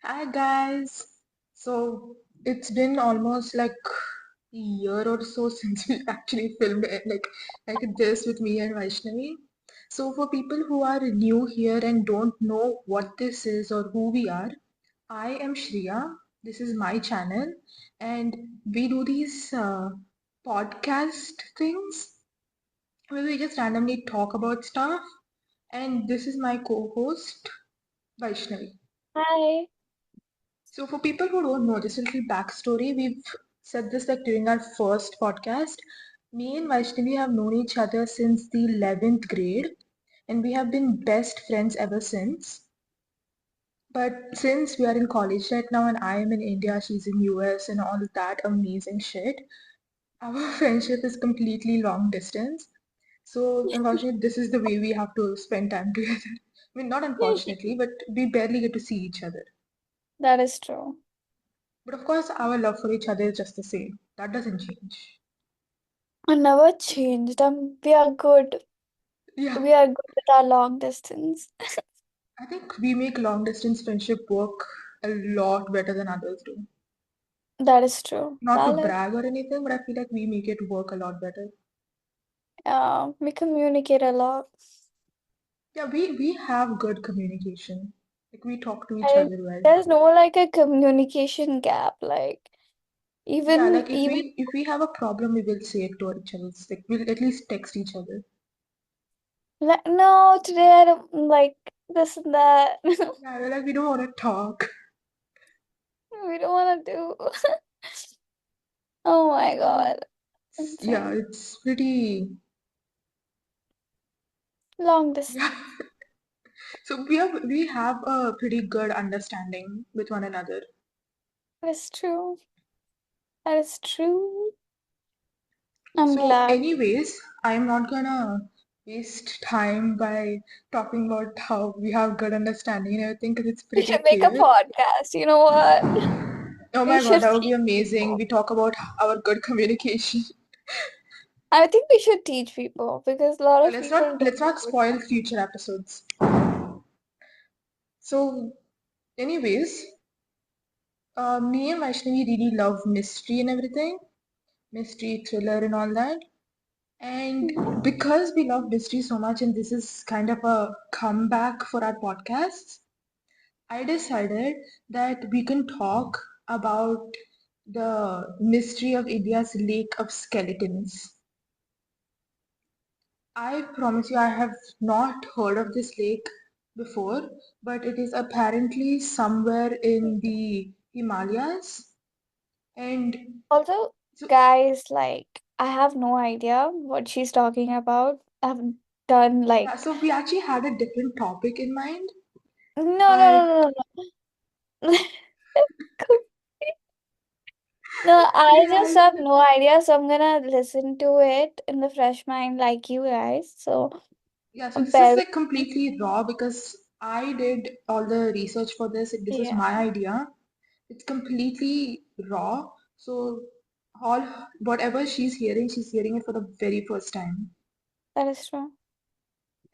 Hi guys. So it's been almost like a year or so since we actually filmed it, like this with me and Vaishnavi. So for people who are new here and don't know what this is or who we are, I am Shreeya. This is my channel, and we do these podcast things where we just randomly talk about stuff. And this is my co-host Vaishnavi. Hi. So, for people who don't know this little backstory, we've said this like during our first podcast. Me and Vaishnavi have known each other since the 11th grade, and we have been best friends ever since. But since we are in college right now, and I am in India, she's in US, and all that amazing shit, our friendship is completely long distance. So, unfortunately, this is the way we have to spend time together. I mean, not unfortunately, but we barely get to see each other. That is true. But of course, our love for each other is just the same. That doesn't change. I never changed. We are good. Yeah, We are good with our long distance. I think we make long distance friendship work a lot better than others do. That is true. Not to Valid. brag or anything, but I feel like we make it work a lot better. We communicate a lot. Yeah, we have good communication. Like we talk to each I, other well. there's no like a communication gap. Like Yeah, even like if even we have a problem, we will say it to each other. Like we'll at least text each other. like no, today I don't like this and that. Yeah, we're like we don't want to talk. We don't want to do. Oh my So God. yeah, Insane. it's pretty. Long Yeah. distance. So we have a pretty good understanding with one another. That is true. That is true. I'm So, glad. anyways, I'm not gonna waste time by talking about how we have good understanding and everything because it's We pretty should make a clear. podcast. You know what? Oh We my god, should that would be teach amazing. people. We talk about our good communication. I think we should teach people because a lot of Let's people not don't let's not know spoil that. future episodes. So, anyways, me and Vaishnavi really love mystery and everything, mystery, thriller, and all that. And Yeah. because we love mystery so much, and this is kind of a comeback for our podcasts, I decided that we can talk about the mystery of India's Lake of Skeletons. I promise you, I have not heard of this lake before, but it is apparently somewhere in the Himalayas. And Also, so, guys, like, I have no idea what she's talking about. I've done yeah, like, so we actually had a different topic in mind, no, but no, no, no, no. No, I just yeah, have no idea, so I'm gonna listen to it in the fresh mind like you guys. So, yeah, so this is bear with like me. completely raw because I did all the research for this. This was Yeah, my idea. It's completely raw. So all whatever she's hearing it for the very first time. that is true.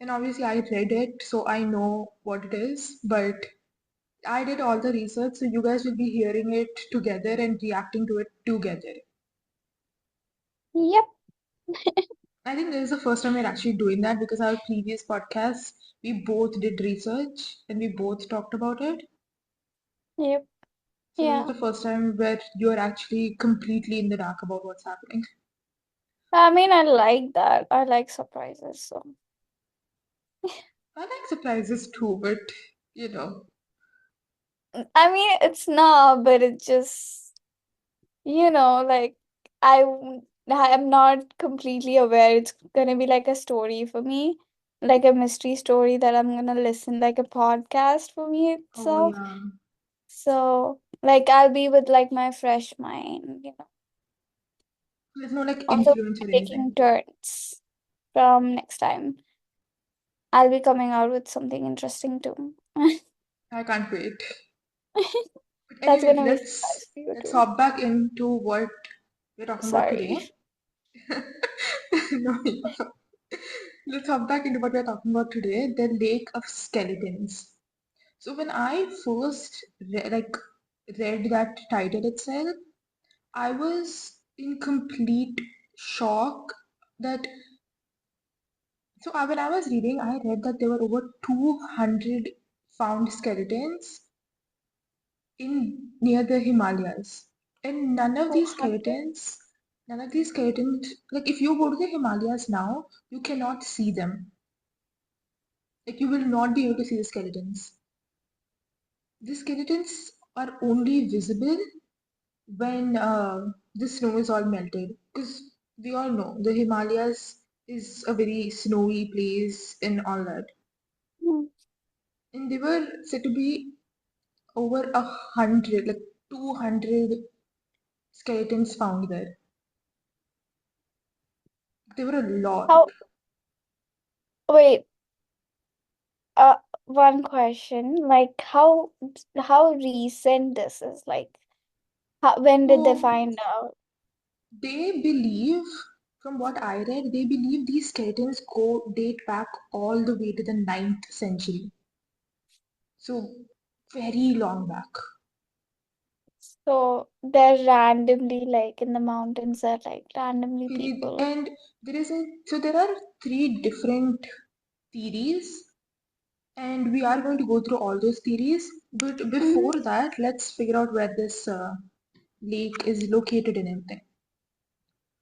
And obviously I read it, so I know what it is, but I did all the research, so you guys will be hearing it together and reacting to it together. Yep, I think this is the first time we're actually doing that because our previous podcasts, we both did research and we both talked about it. yep, So this is yeah. the first time where you're actually completely in the dark about what's happening. I mean, I like that. I like surprises, so. I like surprises too, but you know, I mean, it's not, but it just, like I am not completely aware it's gonna be like a story for me, like a mystery story that I'm gonna listen like a podcast for me oh itself. yeah, So, like, I'll be with like my fresh mind. there's no like Also, influence or taking anything. turns from next time. I'll be coming out with something interesting too. I can't wait. But That's anyways, gonna be let's surprise for you let's too. hop back into what we're talking about Sorry. today. No, let's hop back into what we're talking about today, the Lake of Skeletons. So when I first read that title itself, I was in complete shock that when I was reading, I read that there were over 200 found skeletons in near the Himalayas, and none of these skeletons, like if you go to the Himalayas now, you cannot see them. Like you will not be able to see the skeletons. The skeletons are only visible when the snow is all melted. Because we all know the Himalayas is a very snowy place and all that. Mm. And they were said to be over 100, like 200 skeletons found there. There were a lot. How, wait, uh, one question, like how recent this is, like when did they So find out? they believe, from what I read, they believe these skeletons go date back all the way to the 9th century. So very long back. So they're randomly like in the mountains, are like randomly people. And there are three different theories, and we are going to go through all those theories. But Mm-hmm. before that, let's figure out where this lake is located and everything.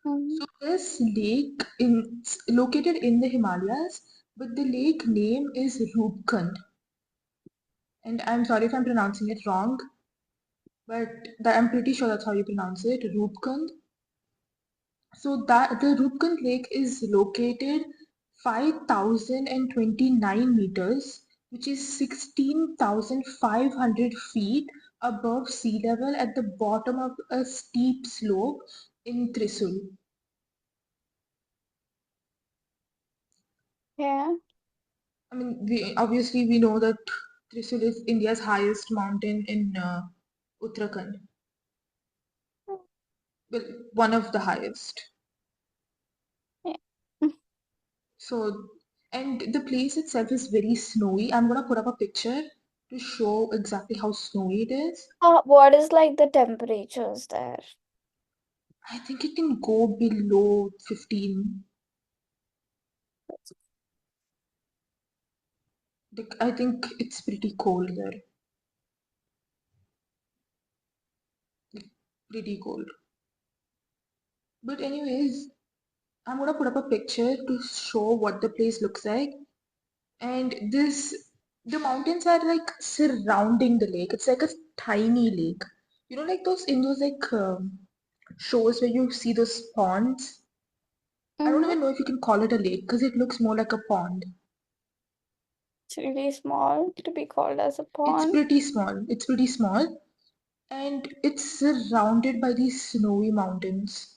Mm-hmm. So this lake is located in the Himalayas, but the lake name is Rupkund. And I'm sorry if I'm pronouncing it wrong, but I'm pretty sure that's how you pronounce it, Rupkund. So that the Rupkund Lake is located 5,029 meters, which is 16,500 feet above sea level at the bottom of a steep slope in Thrissur. Yeah. I mean, we know that Thrissur is India's highest mountain in Uttarakhand. Well, one of the highest. Yeah. So, and the place itself is very snowy. I'm gonna put up a picture to show exactly how snowy it is. What is like the temperatures there? I think it can go below 15. Like, I think it's pretty cold there. Like, pretty cold. But anyways, I'm gonna put up a picture to show what the place looks like. And the mountains are like surrounding the lake. It's like a tiny lake. You know, like those in those shows where you see those ponds. I don't Mm-hmm. even know if you can call it a lake because it looks more like a pond. It's really small to be called as a It's pond. pretty small. It's pretty small, and it's surrounded by these snowy mountains.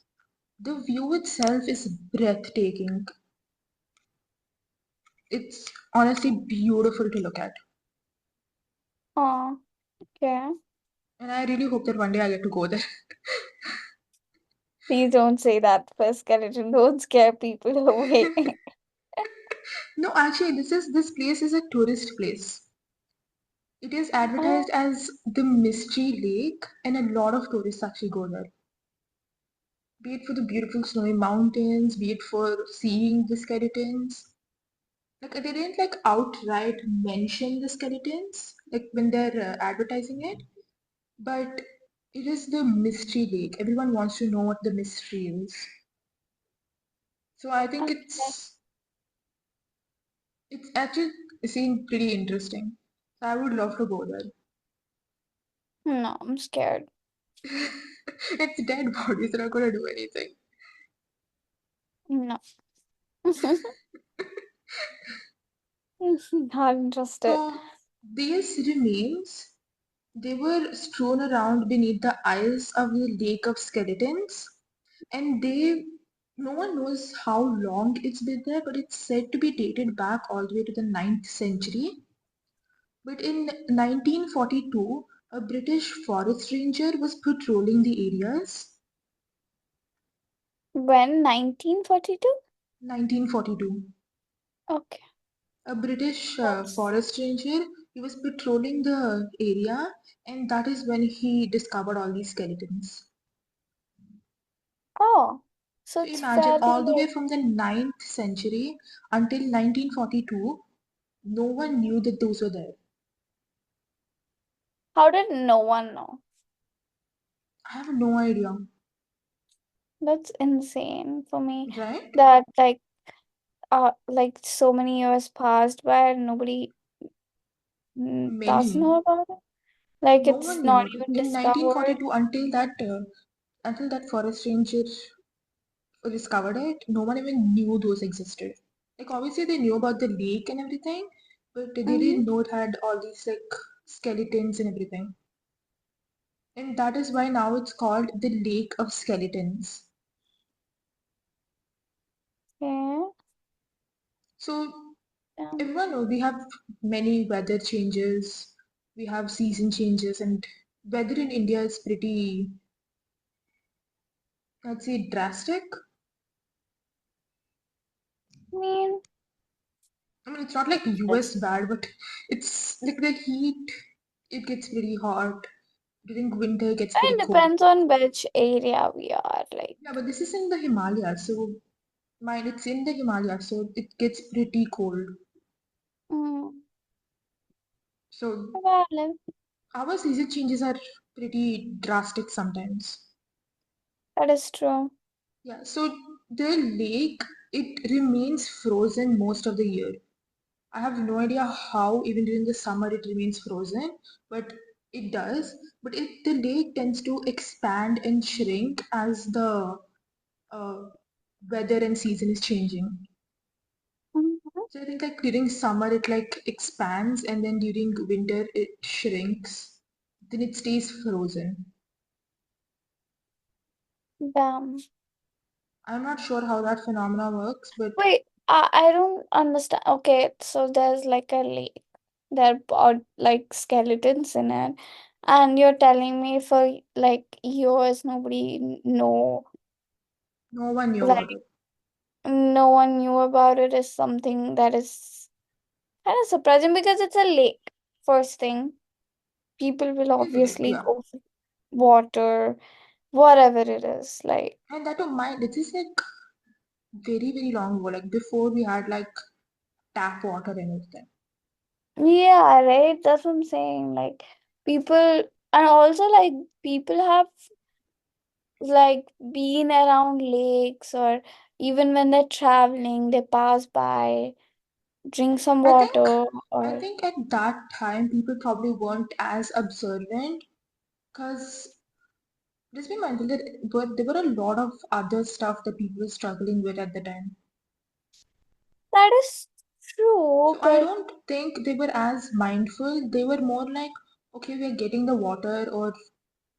The view itself is breathtaking. It's honestly beautiful to look at. Oh, okay. And I really hope that one day I get to go there. Please don't say that for skeleton. Don't scare people away. No, actually, this place is a tourist place. It is advertised Oh, as the Mystery Lake, and a lot of tourists actually go there. Be it for the beautiful snowy mountains, be it for seeing the skeletons. Like they didn't like outright mention the skeletons, like when they're advertising it, but it is the mystery lake. Everyone wants to know what the mystery is. So I think okay. it's actually seemed pretty interesting. So I would love to go there. No, I'm scared. It's dead bodies, they're not gonna do anything. No. Not interested. So these remains, they were strewn around beneath the ice of the lake of skeletons, and no one knows how long it's been there, but it's said to be dated back all the way to the 9th century. But in 1942, a British forest ranger was patrolling the areas. When 1942? 1942. Okay. A British That's forest ranger, He was patrolling the area, and that is when he discovered all these skeletons. Oh, so So it's imagine fairly all the way like, from the 9th century until 1942, no one knew that those were there. how did no one know? I have no idea, That's insane for me. right? That like so many years passed by and nobody does Many. know about it. Like No it's one knew not about it. even In discovered. 1942, until that forest ranger discovered it, no one even knew those existed. Like obviously they knew about the lake and everything, but they Mm-hmm. didn't know it had all these like skeletons and everything. And that is why now it's called the Lake of Skeletons. Yeah. So Um, everyone knows we have many weather changes, we have season changes, and weather in India is pretty, I'd say, drastic. I mean, I mean, it's not like US it's, bad, but it's like the heat, it gets pretty hot. During winter, it gets pretty it cold. depends on which area we are. Like, Yeah, but this is in the Himalayas, so mine, it's in the Himalayas, so it gets pretty cold. mm, So valid. our season changes are pretty drastic sometimes. That is true. Yeah, so the lake, it remains frozen most of the year. I have no idea how, even during the summer, it remains frozen, but it does. But the lake tends to expand and shrink as the uh, weather and season is changing. Mhm. So I think like during summer it like expands and then during winter it shrinks. Then it stays frozen. Damn. I'm not sure how that phenomena works, but Wait, I don't understand. Okay, so there's like a lake. There are like skeletons in it, and you're telling me for like years nobody know, no one knew about like it. no one knew about it is something that is kind of surprising because it's a lake. First thing, people will It is a lake, obviously yeah. go for water, whatever it is. Like, And that to mind, this is like very, very long ago, like before we had like tap water and everything. yeah, right? That's what I'm saying. Like, people, and also like people have like been around lakes or even when they're traveling, they pass by, drink some I think water I or think at that time people probably weren't as observant because just be mindful that there were a lot of other stuff that people were struggling with at the time. that is true, So I but don't think they were as mindful. They were more like, okay, we are getting the water or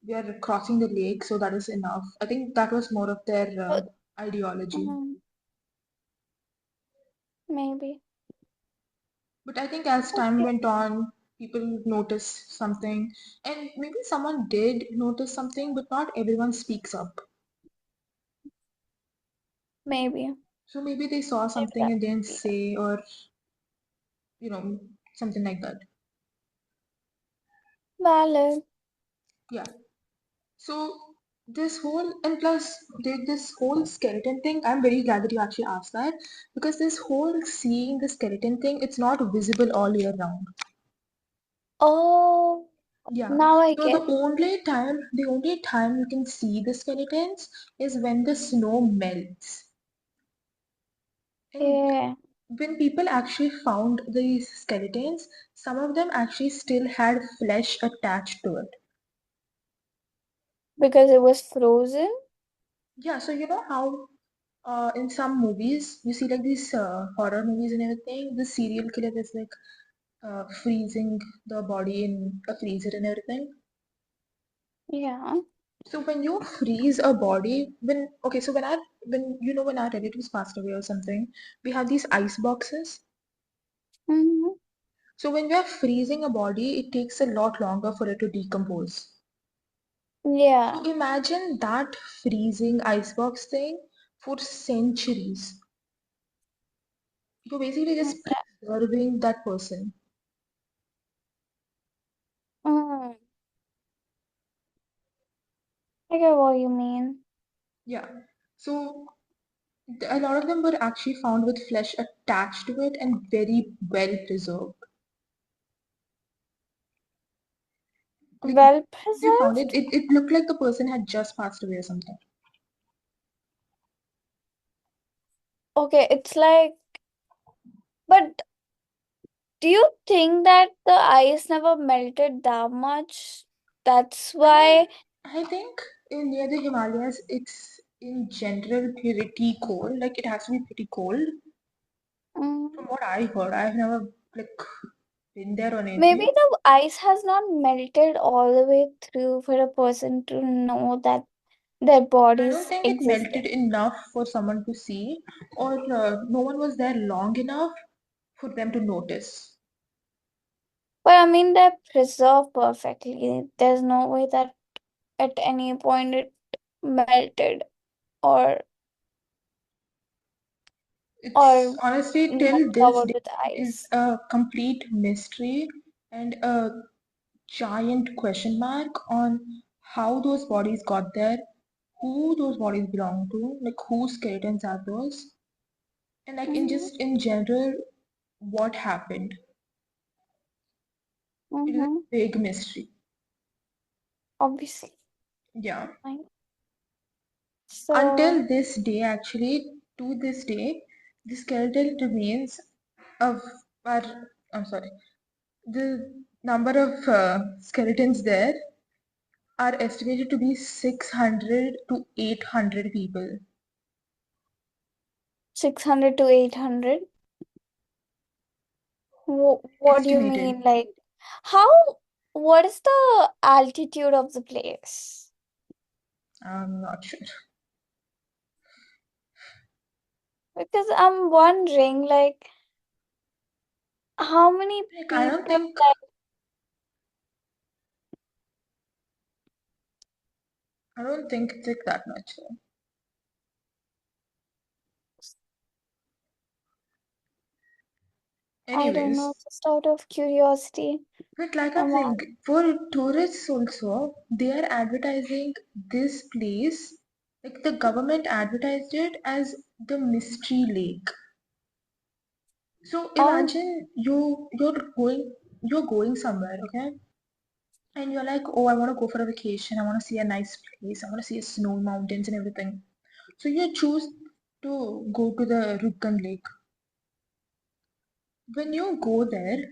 we are crossing the lake, so that is enough. I think that was more of their but ideology. mm, maybe. But I think as time Okay, went on, people noticed something, and maybe someone did notice something, but not everyone speaks up. maybe. So maybe they saw Maybe something that and didn't could be it. say, or you know, something like that. Valid. Yeah. So this whole and plus this whole skeleton thing, I'm very glad that you actually asked that because this whole seeing the skeleton thing, it's not visible all year round. Oh, Yeah. now I So get. the only time you can see the skeletons is when the snow melts. And Yeah, when people actually found these skeletons, some of them actually still had flesh attached to it. because it was frozen. Yeah, so you know how in some movies you see like these horror movies and everything, the serial killer is like freezing the body in a freezer and everything. Yeah. So when you freeze a body, when our relatives passed away or something, we have these ice boxes. Mm-hmm. So when we are freezing a body, it takes a lot longer for it to decompose. So Yeah. imagine that freezing icebox thing for centuries. You're basically Mm, just preserving that person. I get what you mean. Yeah. So a lot of them were actually found with flesh attached to it and very well preserved. Like Well they found it, preserved? it looked like the person had just passed away or something. Okay, it's like, but do you think that the ice never melted that much? That's I mean, why. I think in near the Himalayas, it's in general pretty cold. Like it has to be pretty cold. From Mm, what I heard, I've never like been there or maybe anything. the ice has not melted all the way through for a person to know that their I don't bodies think it existed. melted enough for someone to see, or no one was there long enough for them to notice. But I mean, they're preserved perfectly. There's no way that at any point it melted or It's or honestly not till this covered day with is ice. a complete mystery and a giant question mark on how those bodies got there, who those bodies belong to, like whose skeletons are those, and like in Mm-hmm. just in general, what happened. It is a Mm-hmm. big mystery. Obviously. Yeah. Fine. Until So this day, actually, to this day, the skeletal remains of our, I'm sorry, the number of skeletons there are estimated to be 600 to 800 people. 600 to 800. What do you Estimated. mean? Like, how? What is the altitude of the place? I'm not sure. Because I'm wondering, like, how many Like, people, I don't think it's like that much. I don't know, Anyways, just out of curiosity. but like I'm I'm saying, all, for tourists also, they are advertising this place, like the government advertised it as the mystery lake. So oh, imagine you're going somewhere, okay? And you're like, oh, I want to go for a vacation. I want to see a nice place. I want to see a snow mountains and everything. So you choose to go to the Rukkan Lake. When you go there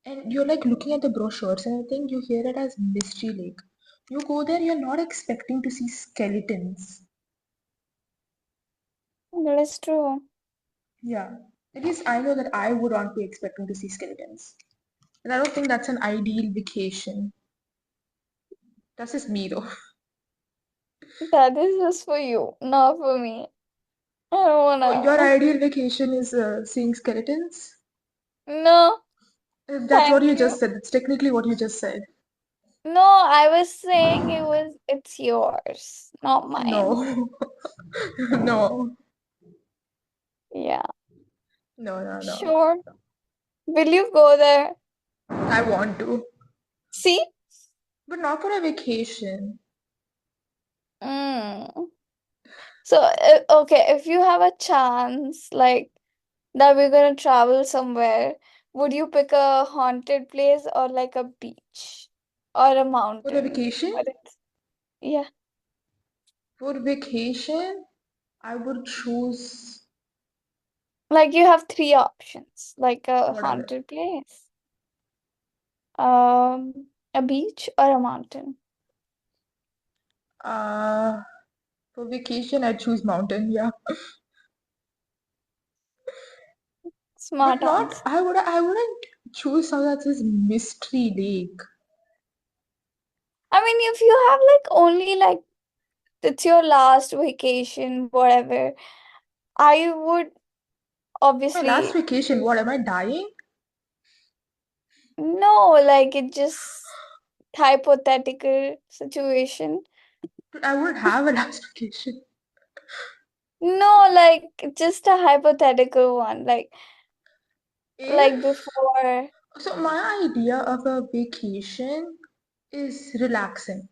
and you're like looking at the brochures and everything, you hear it as Mystery Lake. You go there, you're not expecting to see skeletons. that is true. Yeah. At least I know that I would not be expecting to see skeletons. And I don't think that's an ideal vacation. That's just me though. That is just for you, not for me. I don't Oh, your wanna. ideal vacation is seeing skeletons? No, That's what you thank you. just said. That's technically what you just said. No, I was saying it's yours, not mine. No. No. Yeah, No, no, no. sure. Will you go there? I want to. See? But not for a vacation. Mm. So, okay, if you have a chance, like that we're gonna travel somewhere, would you pick a haunted place or like a beach or a For a mountain? vacation? But it's, yeah, For vacation, I would choose. like you have three options, like a What are they? haunted place, a beach or a mountain. Uh, for vacation, I choose mountain. Yeah, but Smart not. answer. I wouldn't choose something that says mystery lake. I mean, if you have like only like it's your last vacation, whatever, I would My last obviously vacation. What am I dying? no, like it just hypothetical situation. But I wouldn't have a last vacation. No, like just a hypothetical one. Like If before. so, my idea of a vacation is relaxing.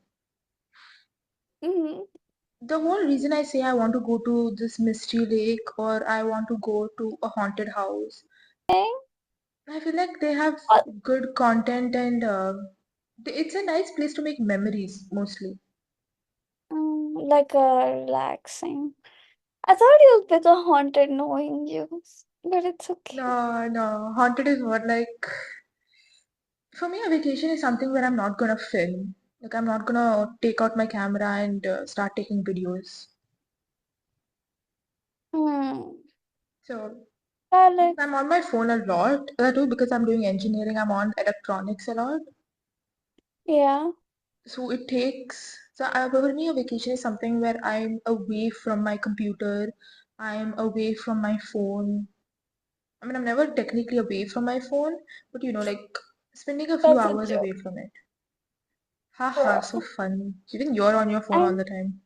Mm-hmm. The whole reason I say I want to go to this mystery lake or I want to go to a haunted house, I feel like they have Well, good content and it's a nice place to make memories mostly. like a relaxing. I thought you'll pick a haunted knowing you, but it's okay. No, no, haunted is more like for me a vacation is something where I'm not gonna film. Like I'm not gonna take out my camera and start taking videos. Hmm. So Valid. I'm on my phone a lot. That too because I'm doing engineering. I'm on electronics a lot. Yeah. So it takes. So for me, a vacation is something where I'm away from my computer. I'm away from my phone. I mean, I'm never technically away from my phone, but like spending a few That's a hours joke, away from it. Haha, so bro. funny. Even you're on your phone all I'm the time.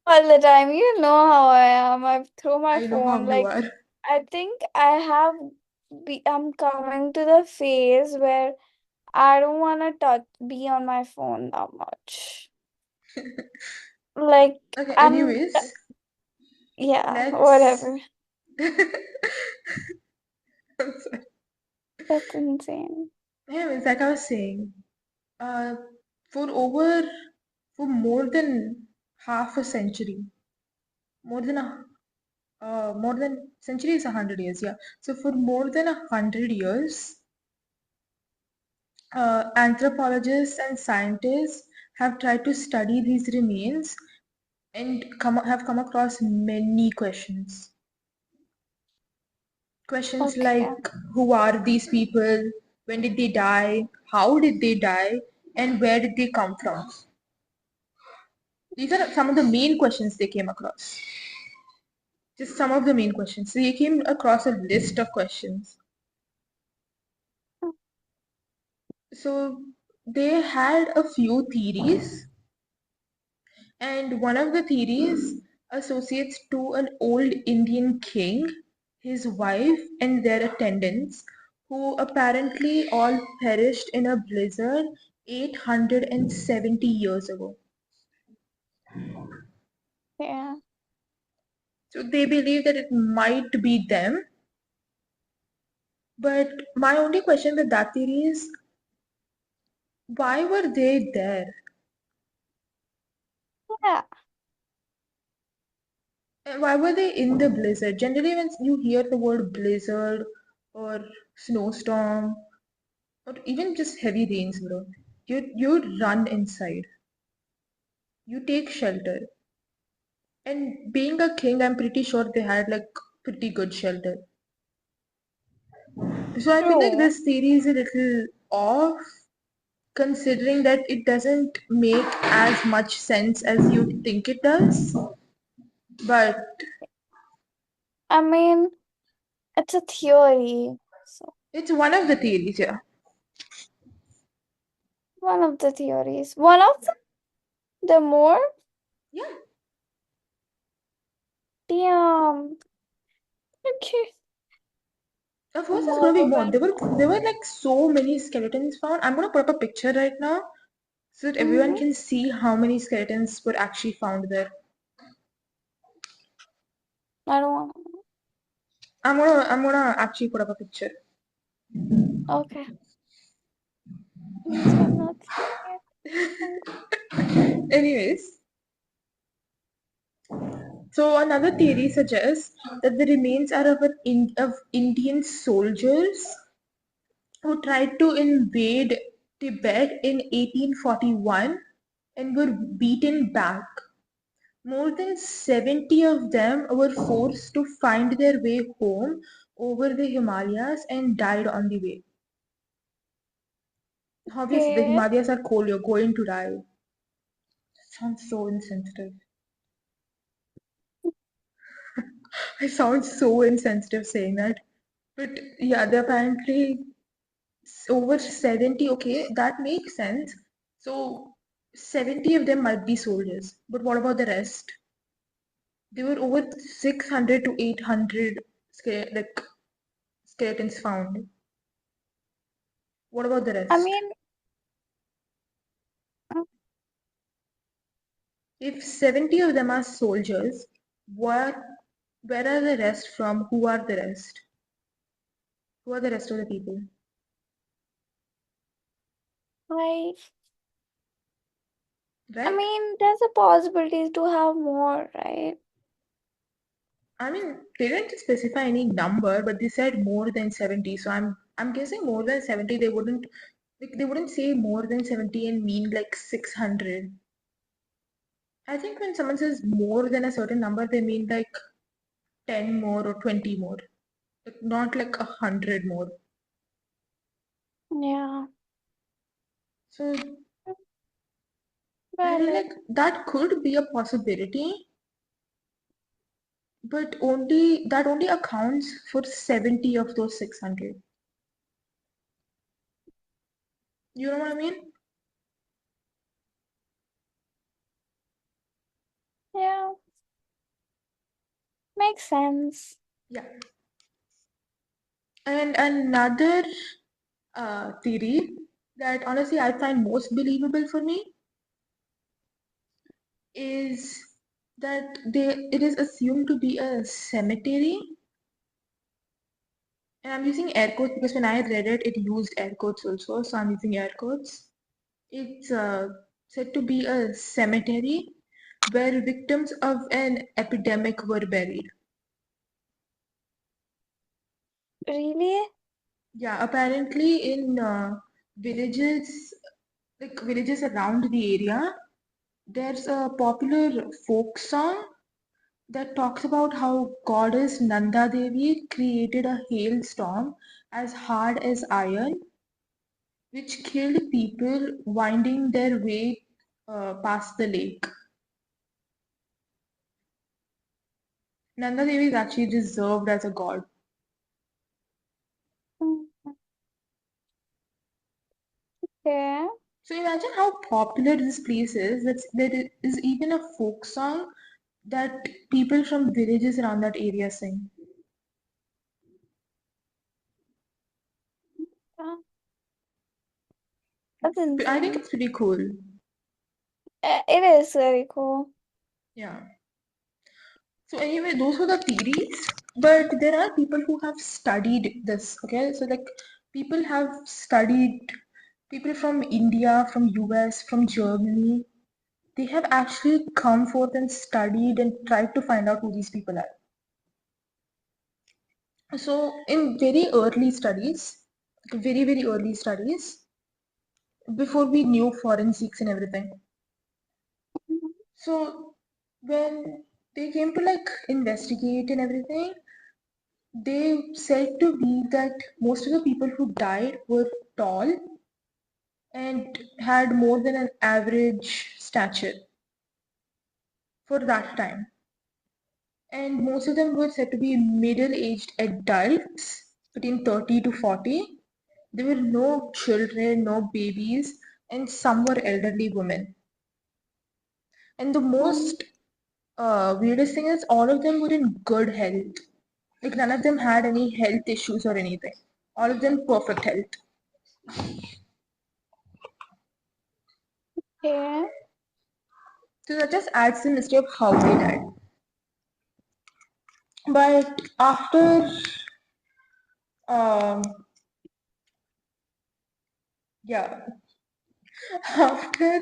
all the time. You know how I am. I throw my I know how phone. you Like, are. I think I have. I'm coming to the phase where I don't want to be on my phone that much. Like, Okay, I'm. anyways, Yeah, let's. whatever. I'm sorry. That's insane. Anyways, like I was saying, uh, for over, for more than half a century, more than more than century is 100 years, yeah. So for more than 100 years, anthropologists and scientists have tried to study these remains and have come across many questions. Questions Okay. like who are these people? When did they die? How did they die? And where did they come from? These are some of the main questions they came across. Just some of the main questions. So they came across a list of questions. So they had a few theories, and one of the theories associates to an old Indian king, his wife, and their attendants, who apparently all perished in a blizzard 870 years ago. Yeah. So they believe that it might be them. But my only question with that theory is why were they there? Yeah. And why were they in the blizzard? Generally, when you hear the word blizzard or snowstorm or even just heavy rains, bro, you run inside. You take shelter. And being a king, I'm pretty sure they had like pretty good shelter. So I feel like True. this theory is a little off, considering that it doesn't make as much sense as you think it does. But I mean, it's a theory. So, it's one of the theories, yeah. one of the theories. One of the more? Yeah. Damn. Okay. Of course, there's More gonna be more. than There were like so many skeletons found. I'm gonna put up a picture right now so that everyone mm-hmm. can see how many skeletons were actually found there. I don't want. I'm gonna actually put up a picture. Okay. Means I'm not seeing it. Anyways, so another theory suggests that the remains are of Indian soldiers who tried to invade Tibet in 1841 and were beaten back. More than 70 of them were forced to find their way home over the Himalayas and died on the way. Obviously, the Okay. Himalayas are cold, you're going to die. Sounds so insensitive. I sound so insensitive saying that. But yeah, they apparently over 70, okay, that makes sense. So 70 of them might be soldiers. But what about the rest? There were over 600 to 800 like skeletons found. What about the I rest? mean, If 70 of them are soldiers, where are the rest from? Who are the rest? Who are the rest of the people? I I Right? mean, there's a possibility to have more, right? I mean, they didn't specify any number, but they said more than 70. So I'm guessing more than 70. They wouldn't say more than 70 and mean like 600. I think when someone says more than a certain number, they mean like 10 more or 20 more, like not like 100 more. Yeah. So I feel Valid. like that could be a possibility, but only that only accounts for 70 of those 600. You know what I mean? Yeah. Makes sense. Yeah. And another theory that honestly I find most believable for me is that it is assumed to be a cemetery. And I'm using air quotes because when I read it, it used air quotes also, so I'm using air quotes. It's said to be a cemetery where victims of an epidemic were buried. Really? Yeah, apparently in villages, like villages around the area, there's a popular folk song that talks about how goddess Nanda Devi created a hailstorm as hard as iron, which killed people winding their way past the lake. Nanda Devi is actually reserved as a god. Mm, okay. So imagine how popular this place is. There is even a folk song that people from villages around that area sing. Yeah. That's I think insane. it's pretty cool. It is very cool. Yeah. So anyway, those were the theories, but there are people who have studied this. Okay, so like people have studied people from India, from US, from Germany. They have actually come forth and studied and tried to find out who these people are. So in very early studies, very early studies, before we knew forensics and everything. Mhm. So when they came to like investigate and everything, they said to me that most of the people who died were tall and had more than an average stature for that time. And most of them were said to be middle-aged adults between 30 to 40. There were no children, no babies, and some were elderly women. And the Mm, most weirdest thing is all of them were in good health. Like none of them had any health issues or anything. All of them perfect health. okay. So that just adds to the mystery of how they died. But um, yeah, after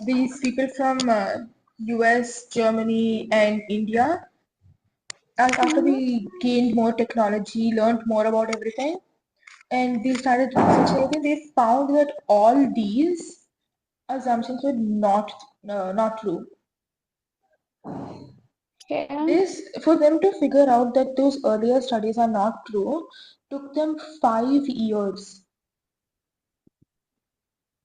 these people from US, Germany, and India, and after Mm-hmm. they gained more technology, learned more about everything, and they started researching again, they found that all these assumptions were not true. Okay. This for them to figure out that those earlier studies are not true took them 5 years.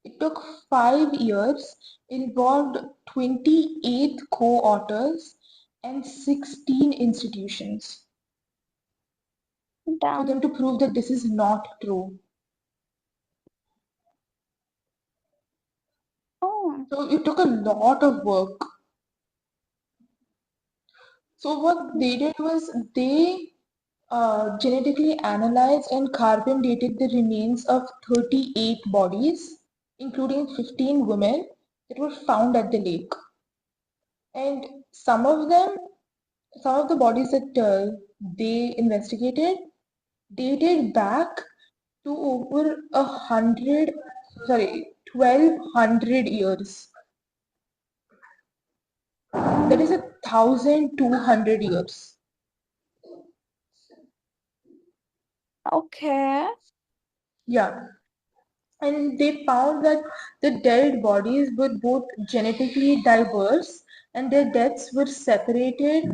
It took 5 years, involved 28 co-authors and 16 institutions for them Damn. to prove that this is not true. Oh, So it took a lot of work. So what they did was they genetically analyzed and carbon dated the remains of 38 bodies, including 15 women that were found at the lake. And some of the bodies that they investigated dated back to over 1,200 years. That is Mm, 1,200 years. okay. Yeah. And they found that the dead bodies were both genetically diverse and their deaths were separated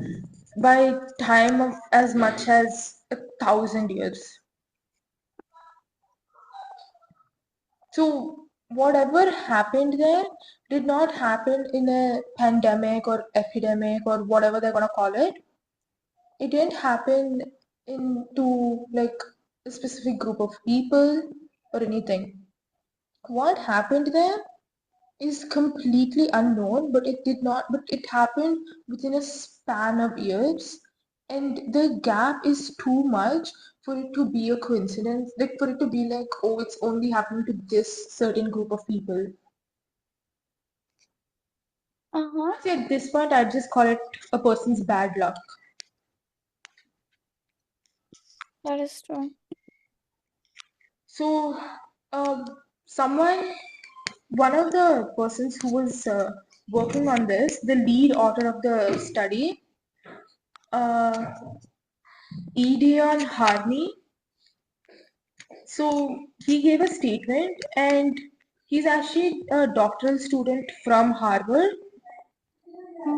by time of as much as 1,000 years. So whatever happened there did not happen in a pandemic or epidemic or whatever they're gonna call it. It didn't happen into like a specific group of people or anything. What happened there is completely unknown, but it happened within a span of years, and the gap is too much for it to be a coincidence, like for it to be like, oh, it's only happening to this certain group of people. Uh-huh. See, at this point, I'd just call it a person's bad luck. That is true. So, um, someone, one of the persons who was working on this, the lead author of the study, uh, Edion Harney. So he gave a statement, and he's actually a doctoral student from Harvard.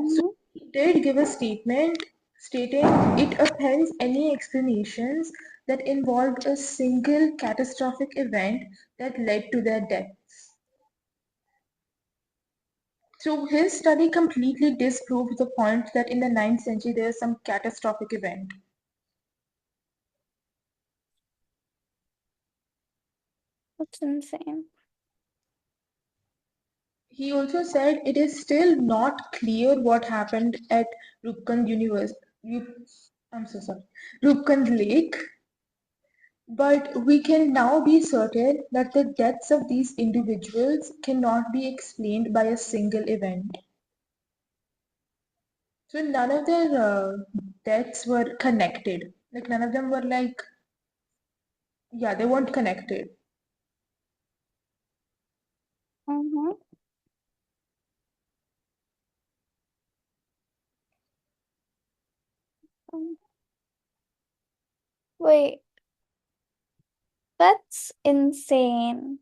So Mm-hmm. he did give a statement stating it appends any explanations that involved a single catastrophic event that led to their deaths. So his study completely disproved the point that in the ninth century there is some catastrophic event. That's insane. He also said it is still not clear what happened at Rupkund I'm so sorry, Rupkund Lake, but we can now be certain that the deaths of these individuals cannot be explained by a single event. So none of their deaths were connected. Like none of them were like, yeah, they weren't connected. Mm-hmm. Wait, that's insane.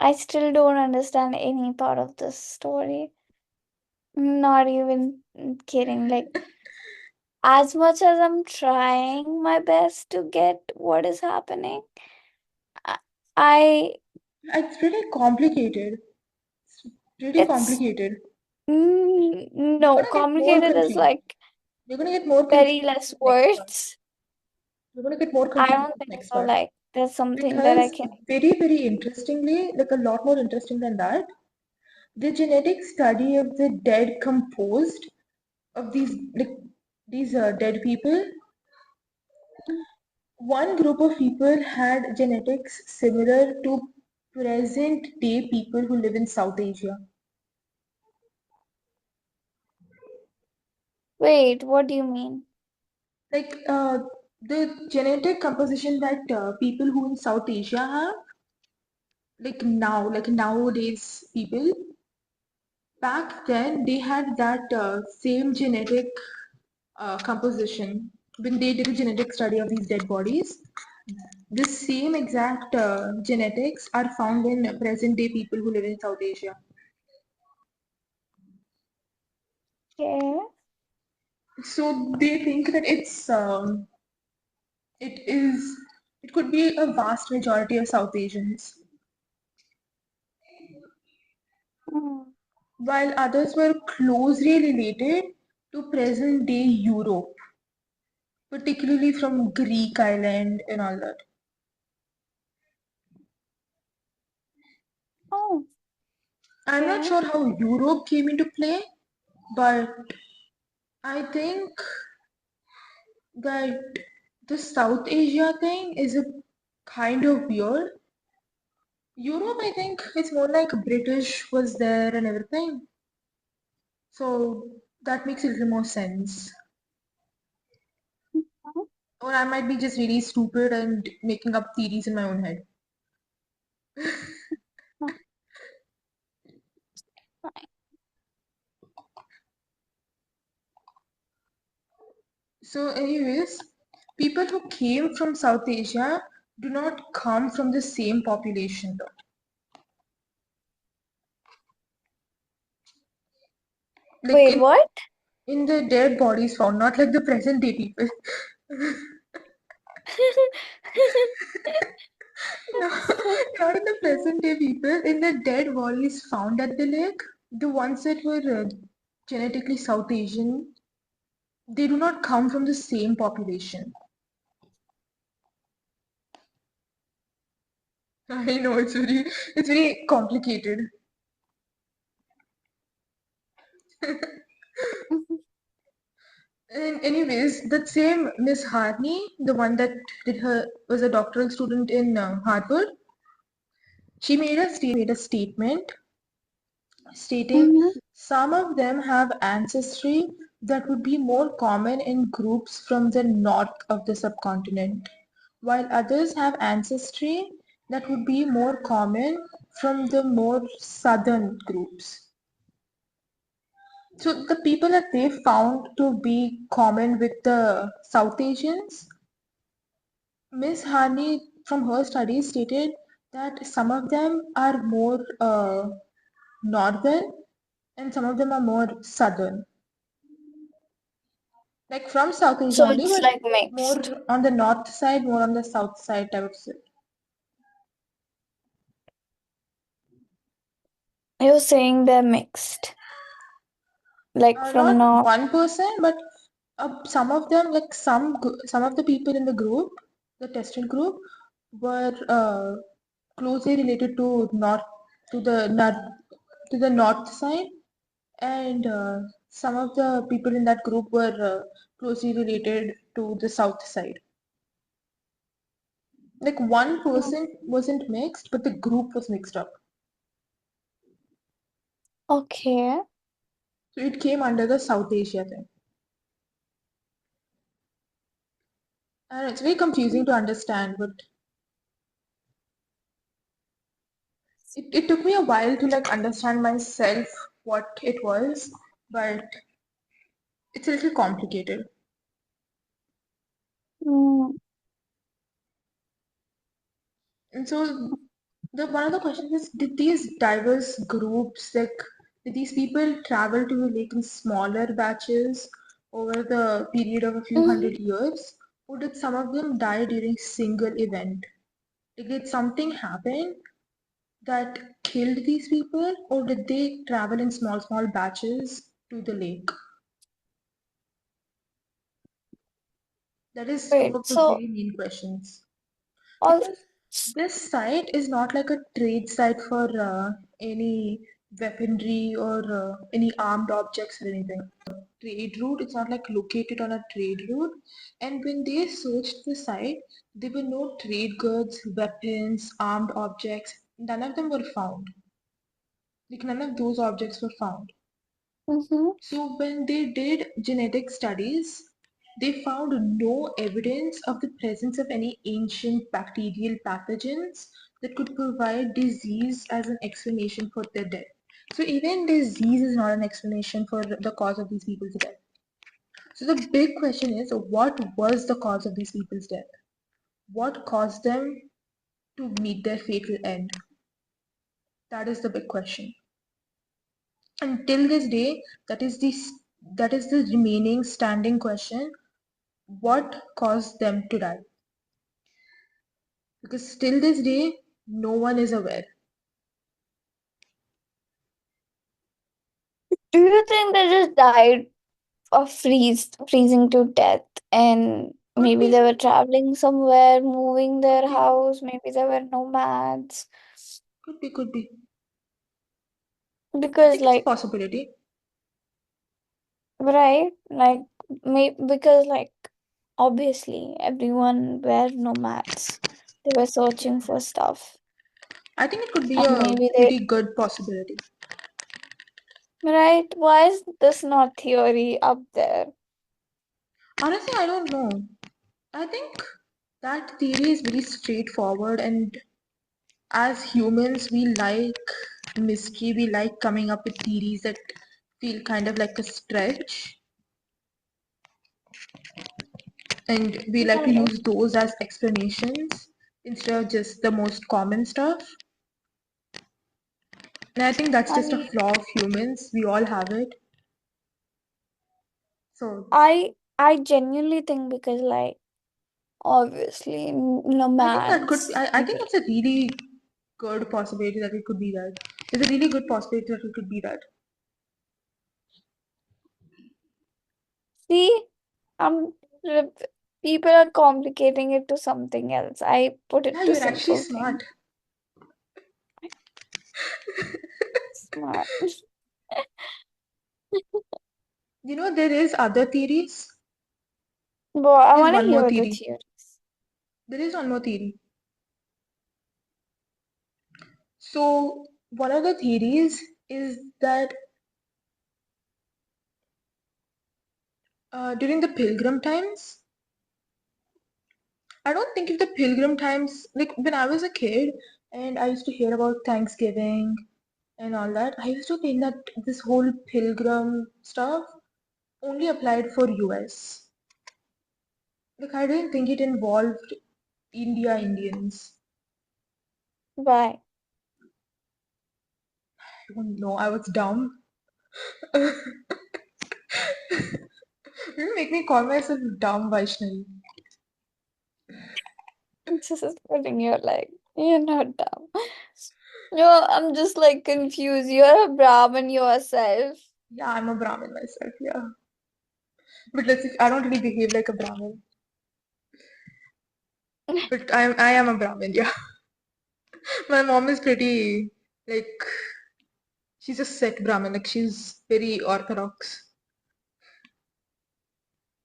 I still don't understand any part of this story. Not even kidding. Like, as much as I'm trying my best to get what is happening, I, I It's pretty complicated. Pretty it's complicated. You're no, gonna get more complicated is confused. like You're gonna get more very confused less with the next one. words. You're gonna get more I confused don't with the think next so. part. Like, there's something that I Because can. very interestingly, like a lot more interesting than that, the genetic study of the dead composed of these dead people, one group of people had genetics similar to present day people who live in South Asia. Wait, what do you mean? Like the genetic composition that people who in South Asia have, like nowadays people, back then they had that same genetic composition when they did a genetic study of these dead bodies. The same exact genetics are found in present day people who live in South Asia. Okay. So they think that it is it could be a vast majority of South Asians, Hmm. while others were closely related to present day Europe, particularly from Greek island and all that. Oh, I'm not okay. sure how Europe came into play, but I think that the South Asia thing is a kind of weird. Europe, I think it's more like British was there and everything. So that makes a little more sense. Or I might be just really stupid and making up theories in my own head. So, anyways, people who came from South Asia do not come from the same population though. Like Wait, what? in the dead bodies found, not like the present day people. No, not in the present day people. In the dead bodies found at the lake, the ones that were genetically South Asian, they do not come from the same population. I know it's very complicated. And anyways, that same Miss Harney, the one that did her was a doctoral student in Harvard, she made a statement stating Mhm. some of them have ancestry that would be more common in groups from the north of the subcontinent, while others have ancestry that would be more common from the more southern groups. So the people that they found to be common with the South Asians, Miss Harney from her studies stated that some of them are more northern and some of them are more southern. Like from South Asia So only, it's but like more mixed. on the north side, more on the south side, I would say. You're saying they're mixed, like from Not north. 1%, but some of them, like some of the people in the group, the tested group, were closely related to north to the north to the north side, and some of the people in that group were closely related to the south side. Like one Mm. person wasn't mixed, but the group was mixed up. Okay. So it came under the South Asia thing. And it's very confusing to understand, but it took me a while to like understand myself what it was, but it's a little complicated. Mm. And so the one of the questions is, did these diverse groups, like did these people travel to the lake in smaller batches over the period of a few Mhm. hundred years? Or did some of them die during single event? Like did something happen that killed these people, or did they travel in small batches to the lake? That is one Wait, of the so very main questions. all Because this site is not like a trade site for any weaponry or any armed objects or anything. Trade route, it's not like located on a trade route. And when they searched the site, there were no trade goods, weapons, armed objects. None of them were found. Like none of those objects were found. Mhm. So when they did genetic studies, they found no evidence of the presence of any ancient bacterial pathogens that could provide disease as an explanation for their death. So even disease is not an explanation for the cause of these people's death. So the big question is, what was the cause of these people's death? What caused them to meet their fatal end? That is the big question. Until this day, that is the remaining standing question. What caused them to die? Because still this day, no one is aware. do you think they just died of freezing to death, and Could maybe be, they were traveling somewhere, moving could their be, house, maybe they were nomads? could be. I Because think it's a like, possibility. right, like, because like, obviously everyone were nomads, they were searching for Yeah. stuff, I think it could be and a maybe they pretty good possibility. Right? Why is this not theory up there? Honestly, I don't know. I think that theory is very straightforward, and as humans, we like mystery, we like coming up with theories that feel kind of like a stretch, and we like to Right. use those as explanations instead of just the most common stuff. And I think that's I just a mean, flaw of humans. We all have it. So I genuinely think because like obviously I think that could nomads I think people. that's a really good possibility that it could be that. There's a really good possibility that it could be that. See, I'm people are complicating it to something else. I put Yeah, it to you're actually simple thing. smart. Smart. You know, there is other theories. But I There's want to one more hear the theory. theories. There is one more theory. So one of the theories is that during the pilgrim times, I don't think if the pilgrim times, like when I was a kid and I used to hear about Thanksgiving and all that, I used to think that this whole pilgrim stuff only applied for US. Like I didn't think it involved India Indians. Why? I don't know, I was dumb. Don't make me call myself dumb, Vaishnavi. This is putting your like you're not dumb. No, I'm just like confused. You're a Brahmin yourself. Yeah, I'm a Brahmin myself, yeah. But let's see, I don't really behave like a Brahmin. But I am a Brahmin, yeah. My mom is pretty like she's a set Brahmin, like she's very orthodox.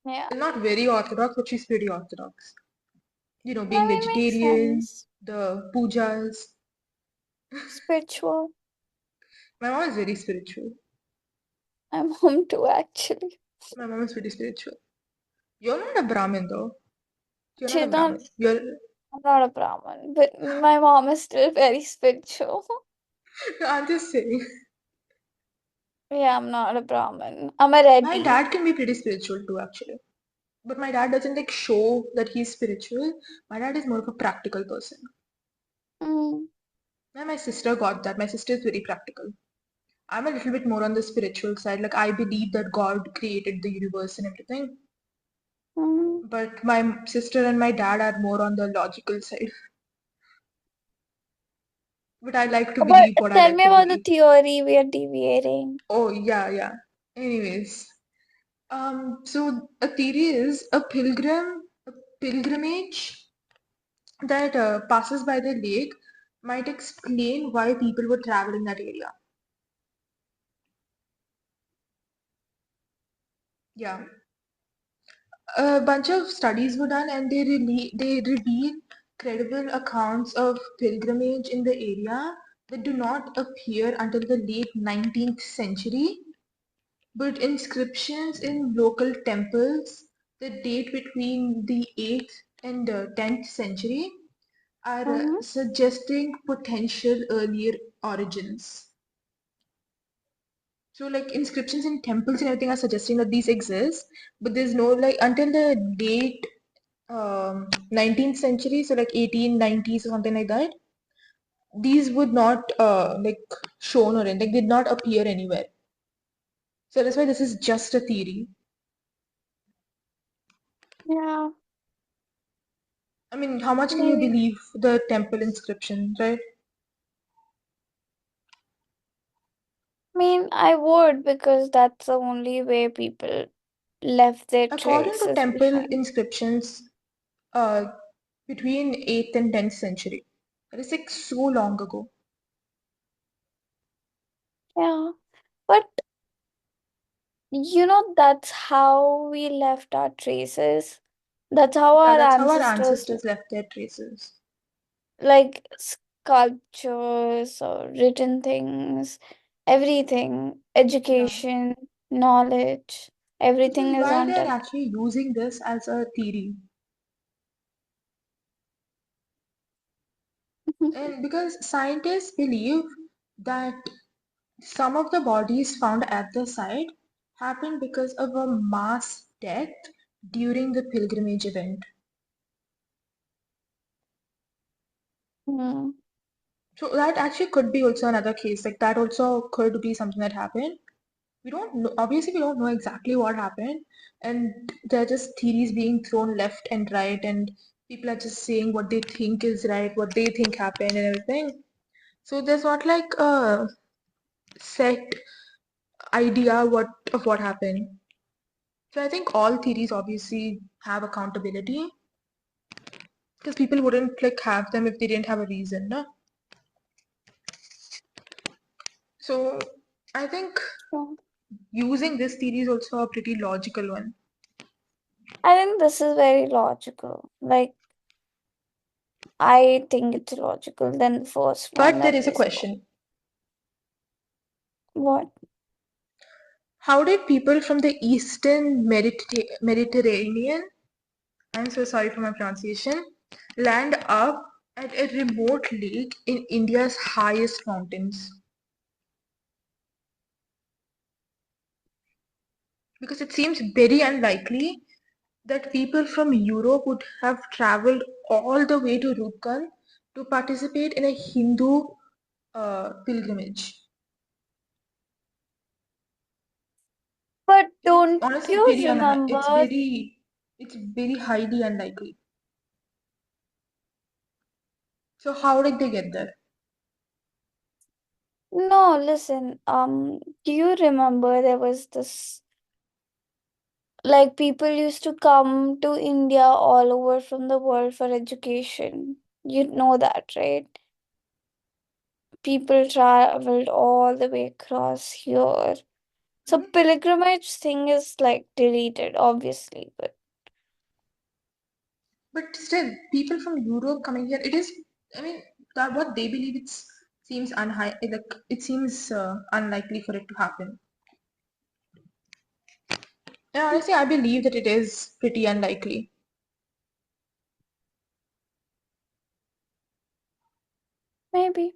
Yeah, Well, not very orthodox, but she's pretty orthodox. You know, I being mean makes vegetarian, sense. the pujas. Spiritual. My mom is very spiritual. I'm home too actually. My mom is pretty spiritual. You're not a Brahmin though. You're not a She's not Brahmin. You're I'm not a Brahmin, but my mom is still very spiritual. I'm just saying. Yeah, I'm not a Brahmin. I'm a My Reddy. dad can be pretty spiritual too, actually. But my dad doesn't like show that he's spiritual. My dad is more of a practical person. Mm, And my sister got that. My sister is very practical. I'm a little bit more on the spiritual side. Like I believe that God created the universe and everything. mm. But my sister and my dad are more on the logical side. But I like to But believe what I tell like me to about the believe. theory we are deviating. Oh yeah, yeah. Anyways, so a theory is a pilgrimage that passes by the lake might explain why people were traveling that area. Yeah, a bunch of studies were done and they reveal credible accounts of pilgrimage in the area that do not appear until the late 19th century, but inscriptions in local temples that date between the 8th and 10th century are Mm-hmm. suggesting potential earlier origins. So like inscriptions in temples and everything are suggesting that these exist, but there's no like until the late 19th century, so like 1890s or something like that, these would not like shown or anything, did not appear anywhere. So that's why this is just a theory. Yeah, I mean, how much can you maybe. believe the temple inscription, right? I mean, I would because that's the only way people left their According to traces temple behind. inscriptions, uh, between 8th and 10th century, that is like so long ago. Yeah, but that's how we left our traces. That's how Yeah, our that's how our ancestors, ancestors left their traces. like sculptures or written things. everything, Yeah. education, knowledge, Which everything is is why on they're television. actually using this as a theory. And because scientists believe that some of the bodies found at the site happened because of a mass death during the pilgrimage event. Hmm. So that actually could be also another case. Like that also could be something that happened. We don't know, obviously we don't know exactly what happened, and there are just theories being thrown left and right, and people are just saying what they think is right, what they think happened, and everything. So there's not like a set idea what happened. So I think all theories obviously have accountability because people wouldn't like have them if they didn't have a reason, no? So I think So, using this theory is also a pretty logical one. I think this is very logical. Like, I think it's logical than the first one But there that is a we saw. question. What? How did people from the Eastern Mediterranean, I'm so sorry for my pronunciation, land up at a remote lake in India's highest mountains? Because it seems very unlikely that people from Europe would have traveled all the way to Rukkan to participate in a Hindu pilgrimage. But It's don't honestly you very remember? it's very highly unlikely. So how did they get there? No, listen. Do you remember there was this, like, people used to come to India all over from the world for education? You know that, right? People traveled all the way across here. So Mhm. pilgrimage thing is like deleted, obviously, but But still, people from Europe coming here, it is, I mean, that what they believe it seems like it seems unlikely for it to happen. And honestly, I believe that it is pretty unlikely. maybe.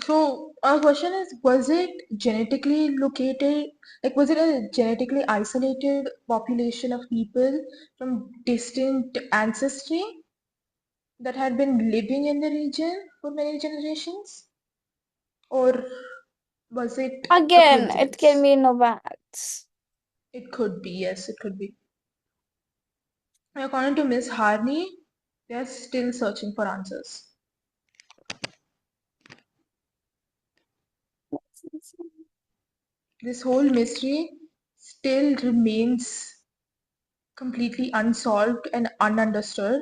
So our question is, was it genetically located, like was it a genetically isolated population of people from distant ancestry that had been living in the region for many generations? Or was it a Again, it can coincidence? be nomads. It could be, yes, it could be. According to Miss Harney, they are still searching for answers. This whole mystery still remains completely unsolved and ununderstood,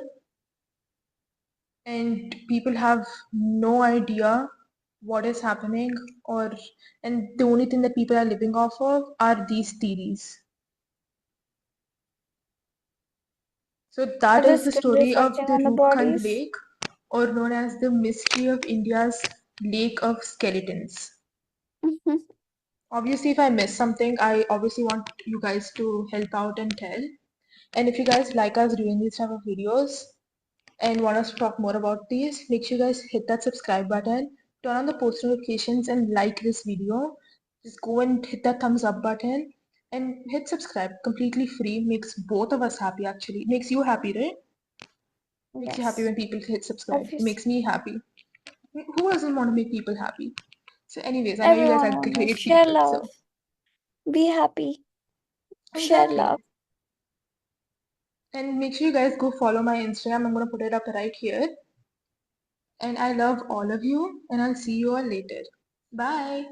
and people have no idea what is happening, or and the only thing that people are living off of are these theories. So Are that they is the still story of researching the on the Rupkund bodies? Lake, or known as the mystery of India's Lake of Skeletons. Obviously, if I miss something, I obviously want you guys to help out and tell. And if you guys like us doing these type of videos and want us to talk more about these, make sure you guys hit that subscribe button, turn on the post notifications, and like this video. Just go and hit that thumbs up button and hit subscribe. Completely free. Makes both of us happy actually. Makes you happy, right? Makes you happy Yes, when people hit subscribe. It obviously. makes me happy. Who doesn't want to make people happy? So anyways, I know you guys Everyone are wanna great share people. love, So be happy, share love. exactly. And make sure you guys go follow my Instagram. I'm going to put it up right here. And I love all of you, and I'll see you all later. Bye.